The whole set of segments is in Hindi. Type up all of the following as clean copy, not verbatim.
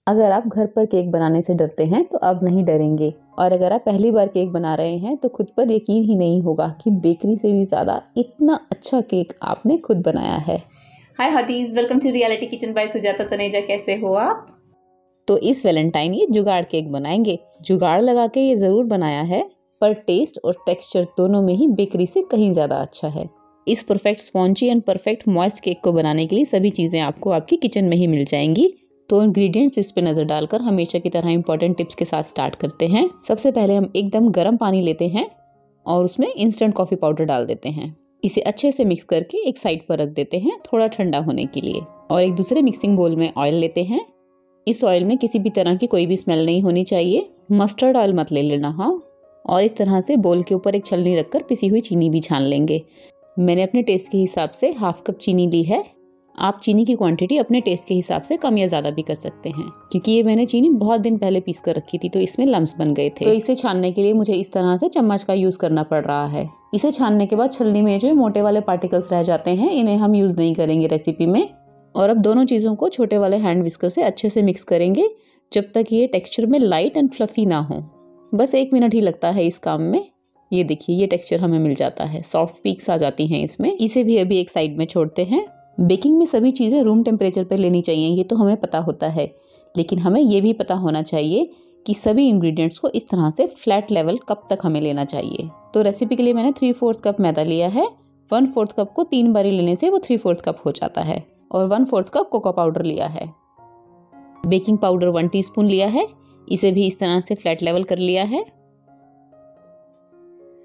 अगर आप घर पर केक बनाने से डरते हैं तो अब नहीं डरेंगे, और अगर आप पहली बार केक बना रहे हैं तो खुद पर यकीन ही नहीं होगा कि बेकरी से भी ज़्यादा इतना अच्छा केक आपने खुद बनाया है। Hi hotties, welcome to reality kitchen by Sujata Taneja. कैसे हो आप? तो इस वैलेंटाइन ये जुगाड़ केक बनाएंगे। जुगाड़ लगा के ये ज़रूर बनाया है, पर टेस्ट और टेक्सचर दोनों में ही बेकरी से कहीं ज़्यादा अच्छा है। इस perfect spongy and perfect moist cake को बनाने के लिए सभी चीज़ें आपको आपकी किचन में ही मिल जाएंगी। तो इंग्रेडिएंट्स इस पे नज़र डालकर हमेशा की तरह इंपॉर्टेंट टिप्स के साथ स्टार्ट करते हैं। सबसे पहले हम एकदम गर्म पानी लेते हैं और उसमें इंस्टेंट कॉफ़ी पाउडर डाल देते हैं। इसे अच्छे से मिक्स करके एक साइड पर रख देते हैं थोड़ा ठंडा होने के लिए। और एक दूसरे मिक्सिंग बोल में ऑयल लेते हैं। इस ऑयल में किसी भी तरह की कोई भी स्मेल नहीं होनी चाहिए। मस्टर्ड ऑयल मत ले लेना, हाँ। और इस तरह से बोल के ऊपर एक छलनी रखकर पिसी हुई चीनी भी छान लेंगे। मैंने अपने टेस्ट के हिसाब से हाफ कप चीनी ली है। आप चीनी की क्वांटिटी अपने टेस्ट के हिसाब से कम या ज़्यादा भी कर सकते हैं, क्योंकि ये मैंने चीनी बहुत दिन पहले पीस कर रखी थी तो इसमें लम्स बन गए थे। तो इसे छानने के लिए मुझे इस तरह से चम्मच का यूज़ करना पड़ रहा है। इसे छानने के बाद छलनी में जो मोटे वाले पार्टिकल्स रह जाते हैं, इन्हें हम यूज़ नहीं करेंगे रेसिपी में। और अब दोनों चीज़ों को छोटे वाले हैंड विस्कर से अच्छे से मिक्स करेंगे जब तक ये टेक्सचर में लाइट एंड फ्लफी ना हो। बस 1 मिनट ही लगता है इस काम में। ये देखिए, ये टेक्सचर हमें मिल जाता है, सॉफ्ट पीक्स आ जाती हैं इसमें। इसे भी अभी एक साइड में छोड़ते हैं। बेकिंग में सभी चीज़ें रूम टेम्परेचर पर लेनी चाहिए, ये तो हमें पता होता है, लेकिन हमें ये भी पता होना चाहिए कि सभी इंग्रेडिएंट्स को इस तरह से फ्लैट लेवल कब तक हमें लेना चाहिए। तो रेसिपी के लिए मैंने 3/4 कप मैदा लिया है। 1/4 कप को 3 बारी लेने से वो 3/4 कप हो जाता है। और 1/4 कप कोको पाउडर लिया है। बेकिंग पाउडर 1 टीस्पून लिया है, इसे भी इस तरह से फ्लैट लेवल कर लिया है।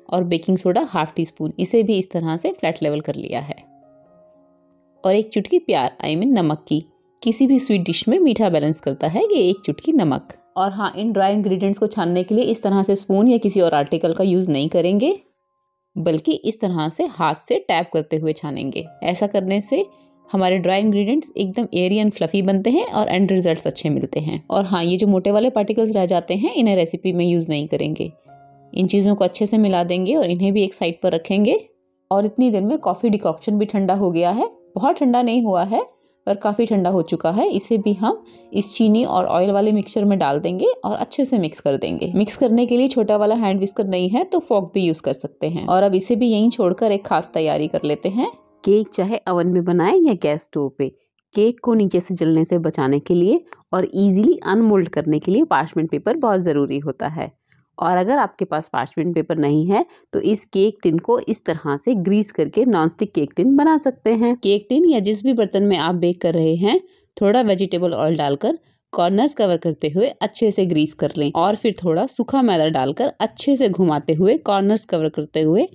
और बेकिंग सोडा 1/2 टीस्पून, इसे भी इस तरह से फ्लैट लेवल कर लिया है। और एक चुटकी प्यार नमक की। किसी भी स्वीट डिश में मीठा बैलेंस करता है ये एक चुटकी नमक। और हाँ, इन ड्राई इंग्रेडिएंट्स को छानने के लिए इस तरह से स्पून या किसी और आर्टिकल का यूज़ नहीं करेंगे, बल्कि इस तरह से हाथ से टैप करते हुए छानेंगे। ऐसा करने से हमारे ड्राई इंग्रेडिएंट्स एकदम एयरी एंड फ्लफी बनते हैं और एंड रिजल्ट्स अच्छे मिलते हैं। और हाँ, ये जो मोटे वाले पार्टिकल्स रह जाते हैं, इन्हें रेसिपी में यूज़ नहीं करेंगे। इन चीज़ों को अच्छे से मिला देंगे और इन्हें भी एक साइड पर रखेंगे। और इतनी देर में कॉफ़ी डिकॉक्शन भी ठंडा हो गया है। बहुत ठंडा नहीं हुआ है, पर काफ़ी ठंडा हो चुका है। इसे भी हम इस चीनी और ऑयल वाले मिक्सचर में डाल देंगे और अच्छे से मिक्स कर देंगे। मिक्स करने के लिए छोटा वाला हैंड विस्कर नहीं है तो फोर्क भी यूज़ कर सकते हैं। और अब इसे भी यहीं छोड़कर एक खास तैयारी कर लेते हैं। केक चाहे अवन में बनाएं या गैस स्टोव पे, केक को नीचे से जलने से बचाने के लिए और इजीली अनमोल्ड करने के लिए पार्चमेंट पेपर बहुत ज़रूरी होता है। और अगर आपके पास पार्चमेंट पेपर नहीं है तो इस केक टिन को इस तरह से ग्रीस करके नॉनस्टिक केक टिन बना सकते हैं। केक टिन या जिस भी बर्तन में आप बेक कर रहे हैं, थोड़ा वेजिटेबल ऑयल डालकर कॉर्नर्स कवर करते हुए अच्छे से ग्रीस कर लें। और फिर थोड़ा सूखा मैदा डालकर अच्छे से घुमाते हुए कॉर्नर्स कवर करते हुए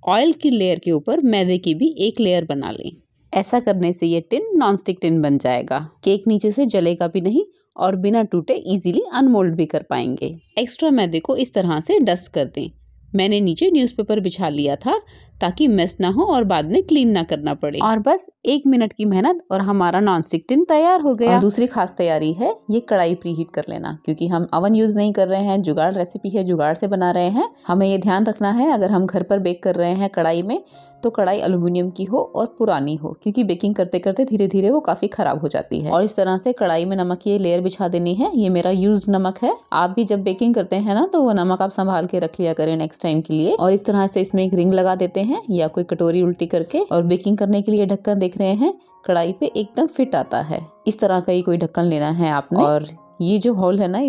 ऑयल की लेयर के ऊपर मैदे की भी एक लेयर बना लें। ऐसा करने से ये टिन नॉनस्टिक टिन बन जाएगा। केक नीचे से जलेगा भी नहीं और बिना टूटे इजीली अनमोल्ड भी कर पाएंगे। एक्स्ट्रा मैदे को इस तरह से डस्ट कर दें। मैंने नीचे न्यूज़पेपर बिछा लिया था ताकि मेस ना हो और बाद में क्लीन ना करना पड़े। और बस 1 मिनट की मेहनत और हमारा नॉनस्टिक टिन तैयार हो गया। और दूसरी खास तैयारी है ये कढ़ाई प्रीहीट कर लेना, क्योंकि हम अवन यूज नहीं कर रहे हैं, जुगाड़ रेसिपी है, जुगाड़ से बना रहे हैं। हमें ये ध्यान रखना है अगर हम घर पर बेक कर रहे हैं कढ़ाई में, तो कढ़ाई एल्युमिनियम की हो और पुरानी हो, क्योंकि बेकिंग करते करते धीरे धीरे वो काफी खराब हो जाती है। और इस तरह से कढ़ाई में नमक की ये लेयर बिछा देनी है। ये मेरा यूज्ड नमक है। आप भी जब बेकिंग करते हैं ना, तो वो नमक आप संभाल के रख लिया करें नेक्स्ट टाइम के लिए। और इस तरह से इसमें एक रिंग लगा देते हैं या कोई कटोरी उल्टी करके। और बेकिंग करने के लिए ढक्कन देख रहे हैं, कढ़ाई पे एकदम फिट आता है। इस तरह का ही कोई ढक्कन लेना है आपने। और ये जो होल है ना,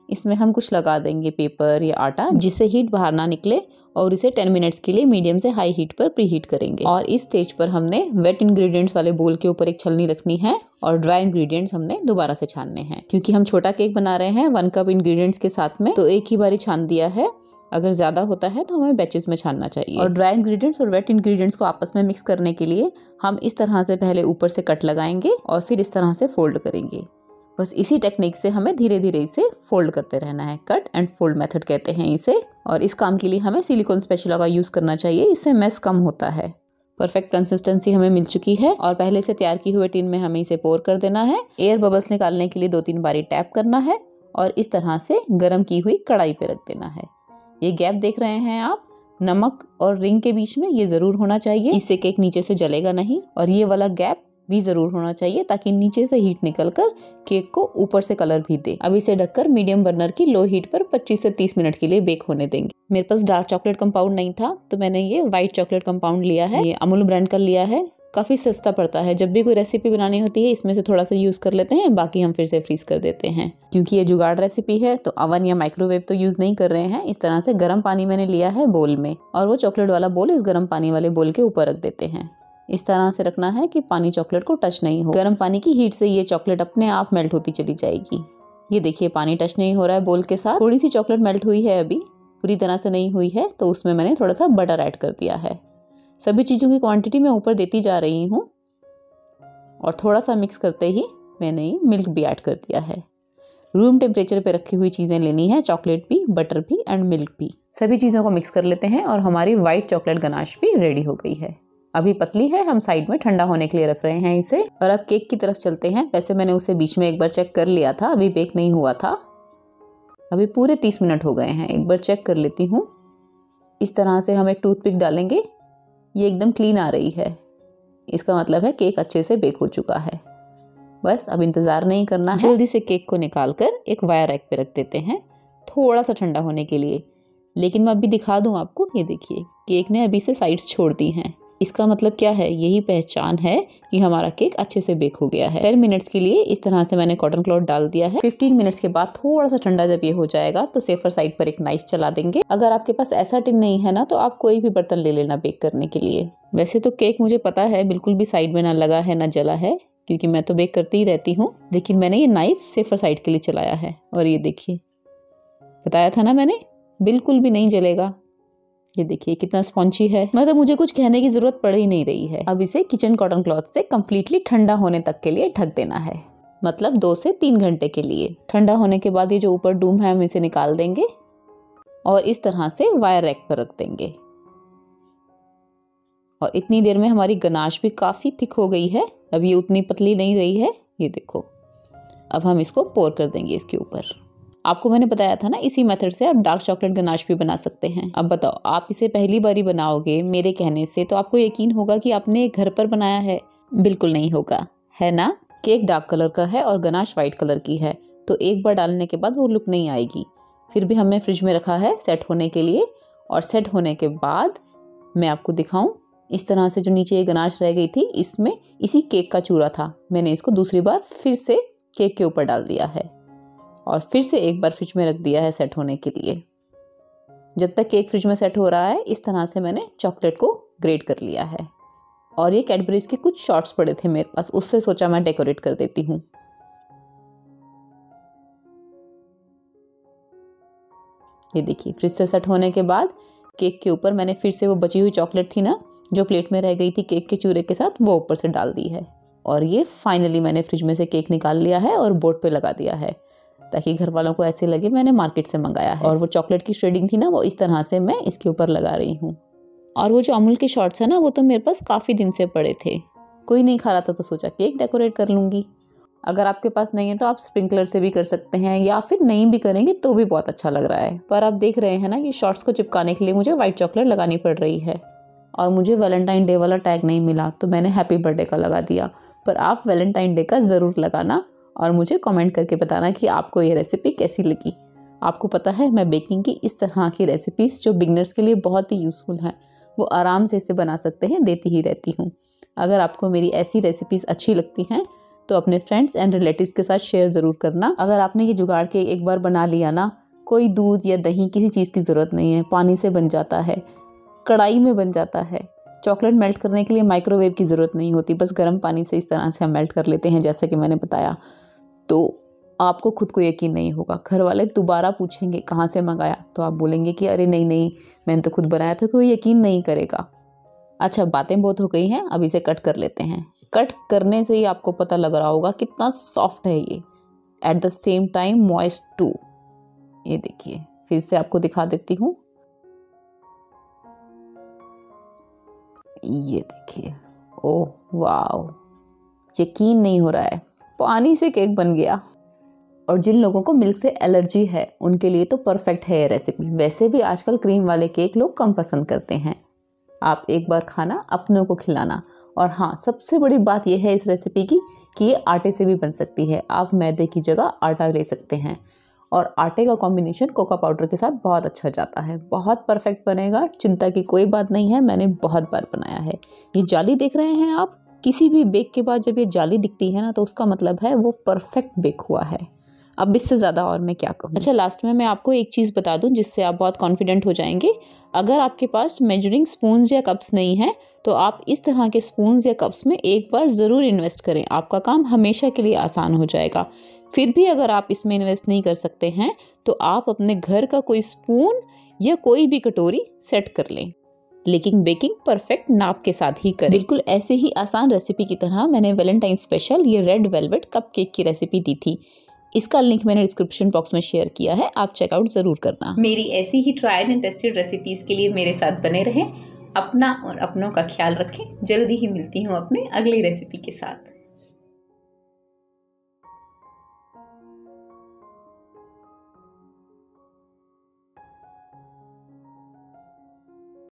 इसमें हम कुछ लगा देंगे पेपर या आटा, जिससे हीट बाहर ना निकले। और इसे 10 मिनट्स के लिए मीडियम से हाई हीट पर प्रीहीट करेंगे। और इस स्टेज पर हमने वेट इंग्रेडिएंट्स वाले बोल के ऊपर एक छलनी रखनी है और ड्राई इंग्रेडिएंट्स हमने दोबारा से छानने हैं, क्योंकि हम छोटा केक बना रहे हैं 1 कप इंग्रेडिएंट्स के साथ में, तो एक ही बारी छान दिया है। अगर ज़्यादा होता है तो हमें बैचेस में छानना चाहिए। और ड्राई इंग्रेडिएंट्स और वेट इंग्रेडिएंट्स को आपस में मिक्स करने के लिए हम इस तरह से पहले ऊपर से कट लगाएंगे और फिर इस तरह से फोल्ड करेंगे। बस इसी टेक्निक से हमें धीरे धीरे इसे फोल्ड करते रहना है। कट एंड फोल्ड मेथड कहते हैं इसे। और इस काम के लिए हमें सिलिकॉन स्पैचुला का यूज़ करना चाहिए, इससे मेस कम होता है। परफेक्ट कंसिस्टेंसी हमें मिल चुकी है और पहले से तैयार की हुए टिन में हमें इसे पोर कर देना है। एयर बबल्स निकालने के लिए 2-3 बारी टैप करना है और इस तरह से गर्म की हुई कढ़ाई पे रख देना है। ये गैप देख रहे हैं आप, नमक और रिंग के बीच में, ये ज़रूर होना चाहिए, इससे केक नीचे से जलेगा नहीं। और ये वाला गैप भी ज़रूर होना चाहिए ताकि नीचे से हीट निकलकर केक को ऊपर से कलर भी दे। अब इसे ढककर मीडियम बर्नर की लो हीट पर 25 से 30 मिनट के लिए बेक होने देंगे। मेरे पास डार्क चॉकलेट कंपाउंड नहीं था तो मैंने ये व्हाइट चॉकलेट कंपाउंड लिया है। ये अमूल ब्रांड का लिया है, काफ़ी सस्ता पड़ता है। जब भी कोई रेसिपी बनानी होती है इसमें से थोड़ा सा यूज़ कर लेते हैं, बाकी हम फिर से फ्रीज कर देते हैं। क्योंकि ये जुगाड़ रेसिपी है तो अवन या माइक्रोवेव तो यूज़ नहीं कर रहे हैं। इस तरह से गर्म पानी मैंने लिया है बोल में, और वो चॉकलेट वाला बोल इस गर्म पानी वाले बोल के ऊपर रख देते हैं। इस तरह से रखना है कि पानी चॉकलेट को टच नहीं हो। गर्म पानी की हीट से ये चॉकलेट अपने आप मेल्ट होती चली जाएगी। ये देखिए पानी टच नहीं हो रहा है बोल के साथ। थोड़ी सी चॉकलेट मेल्ट हुई है, अभी पूरी तरह से नहीं हुई है, तो उसमें मैंने थोड़ा सा बटर ऐड कर दिया है। सभी चीज़ों की क्वांटिटी मैं ऊपर देती जा रही हूँ और थोड़ा सा मिक्स करते ही मैंने ये मिल्क भी ऐड कर दिया है। रूम टेम्परेचर पे रखी हुई चीज़ें लेनी है, चॉकलेट भी, बटर भी एंड मिल्क भी। सभी चीज़ों को मिक्स कर लेते हैं और हमारी वाइट चॉकलेट गनाश भी रेडी हो गई है। अभी पतली है, हम साइड में ठंडा होने के लिए रख रहे हैं इसे। और अब केक की तरफ चलते हैं। वैसे मैंने उसे बीच में एक बार चेक कर लिया था, अभी बेक नहीं हुआ था। अभी पूरे 30 मिनट हो गए हैं, एक बार चेक कर लेती हूँ। इस तरह से हम एक टूथपिक डालेंगे, ये एकदम क्लीन आ रही है, इसका मतलब है केक अच्छे से बेक हो चुका है। बस अब इंतज़ार नहीं करना है, जल्दी से केक को निकाल कर एक वायर रैक पे रख देते हैं थोड़ा सा ठंडा होने के लिए। लेकिन मैं अभी दिखा दूँ आपको, ये देखिए केक ने अभी से साइड्स छोड़ दी हैं। इसका मतलब क्या है, यही पहचान है कि हमारा केक अच्छे से बेक हो गया है। 10 मिनट्स के लिए इस तरह से मैंने कॉटन क्लॉथ डाल दिया है। 15 मिनट्स के बाद थोड़ा सा ठंडा जब ये हो जाएगा तो सेफर साइड पर एक नाइफ चला देंगे। अगर आपके पास ऐसा टिन नहीं है ना तो आप कोई भी बर्तन ले लेना बेक करने के लिए। वैसे तो केक मुझे पता है बिल्कुल भी साइड में ना लगा है ना जला है, क्योंकि मैं तो बेक करती ही रहती हूँ, लेकिन मैंने ये नाइफ सेफर साइड के लिए चलाया है। और ये देखिए, बताया था ना मैंने, बिल्कुल भी नहीं जलेगा। ये देखिए कितना स्पॉन्जी है, मतलब मुझे कुछ कहने की जरूरत पड़ ही नहीं रही है। अब इसे किचन कॉटन क्लॉथ से कम्प्लीटली ठंडा होने तक के लिए ढक देना है, मतलब 2 से 3 घंटे के लिए। ठंडा होने के बाद ये जो ऊपर डूम है हम इसे निकाल देंगे और इस तरह से वायर रैक पर रख देंगे। और इतनी देर में हमारी गनाश भी काफ़ी थिक हो गई है, अब ये उतनी पतली नहीं रही है। ये देखो, अब हम इसको पोर कर देंगे इसके ऊपर। आपको मैंने बताया था ना, इसी मेथड से आप डार्क चॉकलेट गनाश भी बना सकते हैं। अब बताओ, आप इसे पहली बारी बनाओगे मेरे कहने से तो आपको यकीन होगा कि आपने घर पर बनाया है? बिल्कुल नहीं होगा, है ना। केक डार्क कलर का है और गनाश वाइट कलर की है, तो एक बार डालने के बाद वो लुक नहीं आएगी। फिर भी हमने फ्रिज में रखा है सेट होने के लिए, और सेट होने के बाद मैं आपको दिखाऊं, इस तरह से जो नीचे ये गनाश रह गई थी, इसमें इसी केक का चूरा था, मैंने इसको दूसरी बार फिर से केक के ऊपर डाल दिया है और फिर से एक बार फ्रिज में रख दिया है सेट होने के लिए। जब तक केक फ्रिज में सेट हो रहा है, इस तरह से मैंने चॉकलेट को ग्रेट कर लिया है। और ये कैडबरीज के कुछ शॉर्ट्स पड़े थे मेरे पास, उससे सोचा मैं डेकोरेट कर देती हूँ। ये देखिए, फ्रिज से सेट होने के बाद केक के ऊपर मैंने फिर से वो बची हुई चॉकलेट थी ना, जो प्लेट में रह गई थी केक के चूरे के साथ, वो ऊपर से डाल दी है। और ये फाइनली मैंने फ्रिज में से केक निकाल लिया है और बोर्ड पे लगा दिया है, ताकि घर वालों को ऐसे लगे मैंने मार्केट से मंगाया है। और वो चॉकलेट की शेडिंग थी ना, वो इस तरह से मैं इसके ऊपर लगा रही हूँ। और वो जो अमूल के शॉर्ट्स है ना, वो तो मेरे पास काफ़ी दिन से पड़े थे, कोई नहीं खा रहा था, तो सोचा केक डेकोरेट कर लूँगी। अगर आपके पास नहीं है तो आप स्प्रिंकलर से भी कर सकते हैं, या फिर नहीं भी करेंगे तो भी बहुत अच्छा लग रहा है। पर आप देख रहे हैं ना कि शॉर्ट्स को चिपकाने के लिए मुझे व्हाइट चॉकलेट लगानी पड़ रही है, और मुझे वैलेंटाइन डे वाला टैग नहीं मिला तो मैंने हैप्पी बर्थडे का लगा दिया। पर आप वैलेंटाइन डे का ज़रूर लगाना और मुझे कमेंट करके बताना कि आपको ये रेसिपी कैसी लगी। आपको पता है, मैं बेकिंग की इस तरह की रेसिपीज़ जो बिगनर्स के लिए बहुत ही यूज़फुल हैं, वो आराम से इसे बना सकते हैं, देती ही रहती हूँ। अगर आपको मेरी ऐसी रेसिपीज़ अच्छी लगती हैं तो अपने फ्रेंड्स एंड रिलेटिव्स के साथ शेयर ज़रूर करना। अगर आपने ये जुगाड़ के एक बार बना लिया ना, कोई दूध या दही किसी चीज़ की ज़रूरत नहीं है, पानी से बन जाता है, कढ़ाई में बन जाता है। चॉकलेट मेल्ट करने के लिए माइक्रोवेव की ज़रूरत नहीं होती, बस गर्म पानी से इस तरह से हम मेल्ट कर लेते हैं, जैसा कि मैंने बताया। तो आपको खुद को यकीन नहीं होगा, घर वाले दोबारा पूछेंगे कहाँ से मंगाया, तो आप बोलेंगे कि अरे नहीं नहीं, मैंने तो खुद बनाया था, कोई यकीन नहीं करेगा। अच्छा, बातें बहुत हो गई हैं, अब इसे कट कर लेते हैं। कट करने से ही आपको पता लग रहा होगा कितना सॉफ्ट है ये, at the same time moist too. ये देखिए, फिर से आपको दिखा देती हूँ। ये देखिए, ओह वाव, यकीन नहीं हो रहा है, पानी से केक बन गया। और जिन लोगों को मिल्क से एलर्जी है उनके लिए तो परफेक्ट है ये रेसिपी। वैसे भी आजकल क्रीम वाले केक लोग कम पसंद करते हैं। आप एक बार खाना, अपनों को खिलाना, और हाँ, सबसे बड़ी बात यह है इस रेसिपी की कि ये आटे से भी बन सकती है। आप मैदे की जगह आटा ले सकते हैं और आटे का कॉम्बिनेशन कोको पाउडर के साथ बहुत अच्छा जाता है। बहुत परफेक्ट बनेगा, चिंता की कोई बात नहीं है, मैंने बहुत बार बनाया है। ये जाली देख रहे हैं आप, किसी भी बेक के बाद जब ये जाली दिखती है ना तो उसका मतलब है वो परफेक्ट बेक हुआ है। अब इससे ज़्यादा और मैं क्या कहूँ। अच्छा, लास्ट में मैं आपको एक चीज़ बता दूँ जिससे आप बहुत कॉन्फिडेंट हो जाएंगे। अगर आपके पास मेजरिंग स्पून्स या कप्स नहीं हैं तो आप इस तरह के स्पून्स या कप्स में एक बार ज़रूर इन्वेस्ट करें, आपका काम हमेशा के लिए आसान हो जाएगा। फिर भी अगर आप इसमें इन्वेस्ट नहीं कर सकते हैं तो आप अपने घर का कोई स्पून या कोई भी कटोरी सेट कर लें, लेकिन बेकिंग परफेक्ट नाप के साथ ही करें। बिल्कुल ऐसे ही आसान रेसिपी की तरह मैंने वैलेंटाइन स्पेशल ये रेड वेलवेट कप केक की रेसिपी दी थी। इसका लिंक मैंने डिस्क्रिप्शन बॉक्स में शेयर किया है, आप चेकआउट ज़रूर करना। मेरी ऐसी he tried and tested recipes के लिए मेरे साथ बने रहें। अपना और अपनों का ख्याल रखें। जल्दी ही मिलती हूँ अपने अगली रेसिपी के साथ।